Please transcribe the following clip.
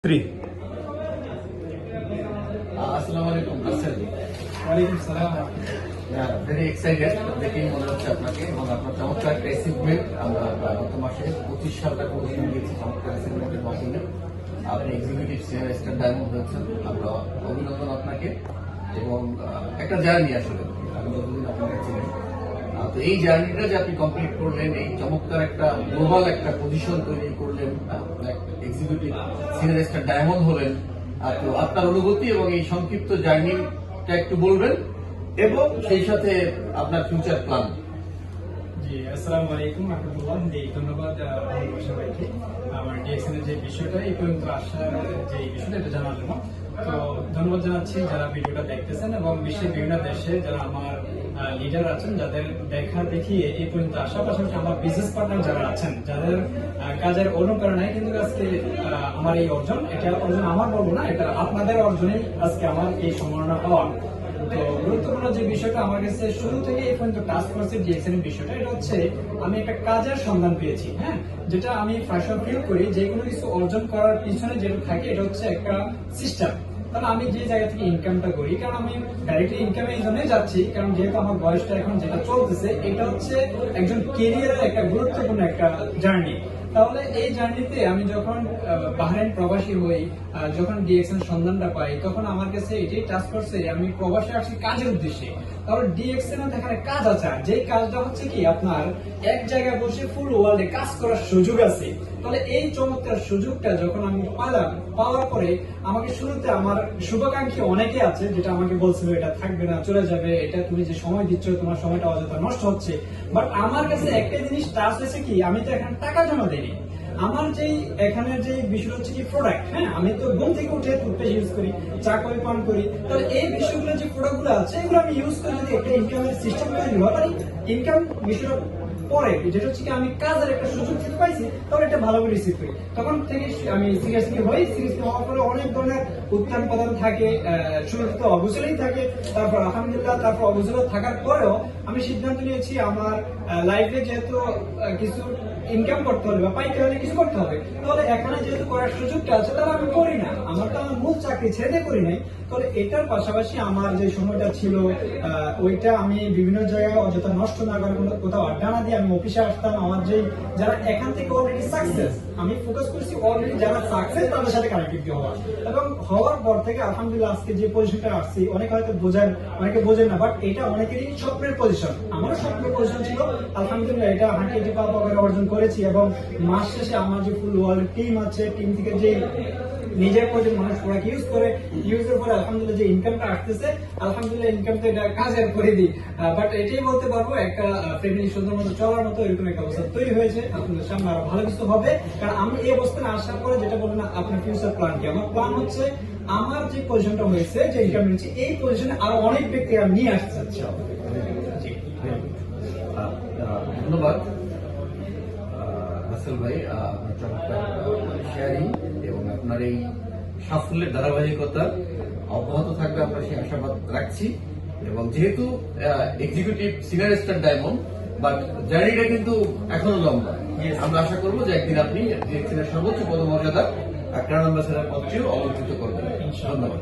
3 আসসালামু আলাইকুম রাসেল। ওয়ালাইকুম সালাম। ভেরি এক্সাইটেড দেখেই মনে হচ্ছে আপনাকে এবং আপনার চমৎকার একটা অ্যাচিভমেন্ট। আমরা গত মাসে 25 সাল টাকা পজিশন দিয়েছি চমৎকার অ্যাচিভমেন্টের মাধ্যমে আপনি এক্সিকিউটিভ সিনিয়র স্টার ডায়মন্ড হয়েছেন। আমরা অভিনন্দন আপনাকে এবং একটা জার্নি আসলে আমি যতদিন আপনাকে ছিলেন তো এই জার্নিটা যে আপনি কমপ্লিট করলেন, এই চমৎকার একটা গ্লোবাল একটা পজিশন তৈরি করলেন, এক্সিকিউটিভ সিনিয়র স্টার ডায়মন্ড হলেন, তো আপনার অনুভূতি এবং এই সংক্ষিপ্ত জার্নিটা একটু বলবেন এবং সেই সাথে আপনার ফিউচার প্ল্যান। জি, আসসালামু আলাইকুম রাহমাতুল্লাহ। ধন্যবাদ সবাইকে আমার ডিএক্সএন এর যে বিষয়টা এই পর্যন্ত আসার যে বিষয়টা এটা জানার জন্য। তো ধন্যবাদ জানাচ্ছি যারা ভিডিওটা দেখতেছেন এবং বিশ্বের বিভিন্ন দেশে যারা আমার লিডার আছেন, যাদের দেখা দেখি এই পর্যন্ত আসা, পাশাপাশি আমার বিজনেস পার্টনার যারা আছেন, যাদের কাজের অনুপ্রেরণায় কিন্তু আজকে আমার এই অর্জন, এটা অর্জন আমার বলবো না, এটা আপনাদের অর্জনেই আজকে আমার এই সম্মাননা পাওয়া। তো গুরুত্বপূর্ণ যে বিষয়টা আমার কাছে শুরু থেকে এই পর্যন্ত টাস্ক ফোর্সের ডিএক্সএন এর বিষয়টা, এটা হচ্ছে আমি একটা কাজের সন্ধান পেয়েছি। হ্যাঁ, যেটা আমি ফার্স্ট ফিল করি যে কোনো কিছু অর্জন করার পিছনে যেটা থাকে এটা হচ্ছে একটা সিস্টেম। তাহলে আমি যে জায়গা থেকে ইনকামটা করি, কারণ আমি ডাইরেক্টলি ইনকামে এই জন্যই যাচ্ছি কারণ যেহেতু আমার বয়সটা এখন যেটা চলতেছে এটা হচ্ছে একজন কেরিয়ারের একটা গুরুত্বপূর্ণ একটা জার্নি। তাহলে এই জার্নিতে আমি যখন বাহরাইন প্রবাসী হই, যখন ডিএক্সএন সন্ধানটা পাই, তখন আমার কাছে এটাই টাস্ক করছে আমি প্রবাসী আসছি কাজের উদ্দেশ্যে। তাহলে ডিএক্সএন এখানে কাজ আছে, যে কাজটা হচ্ছে কি আপনার এক জায়গায় বসে ফুল ওয়ার্ল্ডে কাজ করার সুযোগ আছে। তাহলে এই চমৎকার সুযোগটা যখন আমি পাওয়ার পরে আমাকে শুরুতে আমার শুভাকাঙ্ক্ষী অনেকে আছে যেটা আমাকে বলছিল এটা থাকবে না, চলে যাবে, এটা তুমি যে সময় দিচ্ছ তোমার সময়টা অযথা নষ্ট হচ্ছে। বাট আমার কাছে একটা জিনিস টাচ হয়েছে কি, আমি তো এখানে টাকা জমা দিইনি, আমার যেই এখানে যে বিষয় হচ্ছে কি প্রোডাক্ট। হ্যাঁ, আমি তো ঘুম থেকে উঠে টুথপেস্ট ইউজ করি, চা করি, পান করি। তাহলে এই বিষয়গুলো যে প্রোডাক্ট গুলো আছে এগুলো আমি ইউজ করে যদি একটা ইনকামের সিস্টেম তৈরি হয়, তাহলে ইনকাম বিষয়টা পরে যেটা হচ্ছে কি আমি কাজের একটা সুযোগ থেকে পাইছি, তাহলে এটা ভালো করে রিসিভ করি। তখন থেকে আমি সিরিয়াসলি হই, সিরিয়াসলি হওয়ার পরে অনেক ধরনের উত্থান পতন থাকে, শুরুতে তো অবসরেই থাকে, তারপর আলহামদুলিল্লাহ, তারপর অবসরে থাকার পরেও আমি সিদ্ধান্ত নিয়েছি আমার লাইফে যেহেতু কিছু ইনকাম করতে হবে বা পাইতে হলে কিছু করতে হবে, তাহলে এখানে যেহেতু করার সুযোগটা আছে তাহলে আমি করি না, আমার তো আমার মূল চাকরি ছেড়ে দিয়ে করি নাই। তাহলে এটার পাশাপাশি আমার যে সময়টা ছিল ওইটা আমি বিভিন্ন জায়গায় অযথা নষ্ট না করে কোথাও আড্ডা না দিয়ে আমি অফিসে আসতাম। আমার যে যারা এখান থেকে অলরেডি সাকসেস, আমি ফোকাস করছি অলরেডি যারা সাকসেস তাদের সাথে কানেক্টেড হওয়া, এবং হওয়ার পর থেকে আলহামদুলিল্লাহ আজকে যে পজিশনটা আসছি, অনেকে হয়তো বোঝেন অনেকে বোঝেন না, বাট এটা অনেকেরই স্বপ্নের পজিশন, আমারও স্বপ্নের পজিশন ছিল। আলহামদুলিল্লাহ এটা হাঁটি পা করে অর্জন করেছি এবং মাস শেষে আমার যে ফুল ওয়ার্ল্ড টিম আছে, টিম থেকে যে নিজের প্রয়োজন মানুষ প্রোডাক্ট ইউজ করে, ইউজের পরে আলহামদুলিল্লাহ যে ইনকামটা আসতেছে, আলহামদুলিল্লাহ ইনকামটা এটা কাজের করে দিই। বাট এটাই বলতে পারবো একটা ফ্যামিলি সুন্দর মতো চলার মতো এরকম একটা অবস্থা তৈরি হয়েছে। আপনাদের সামনে আরো ভালো কিছু হবে, কারণ আমি এই অবস্থানে আসার পরে যেটা বলবেন আপনার ফিউচার প্ল্যান কি, আমার প্ল্যান হচ্ছে আমার যে পজিশনটা হয়েছে, যে ইনকাম নিচ্ছে, এই পজিশনে আরো অনেক ব্যক্তি আমি নিয়ে আসতে চাচ্ছি। ধন্যবাদ রাসেল ভাই, আপনার চমৎকার শেয়ারিং এবং আপনার এই সাফল্যের ধারাবাহিকতা অব্যাহত থাকবে, আমরা সেই আশাবাদ রাখছি। এবং যেহেতু executive senior star diamond, but জার্নিটা কিন্তু এখনো লম্বা। আমরা আশা করবো যে একদিন আপনি ডিএক্সএন এর সর্বোচ্চ পদমর্যাদা ক্রাউন অ্যাম্বাসেডর পদটিও অলঙ্কৃত করবেন। ধন্যবাদ।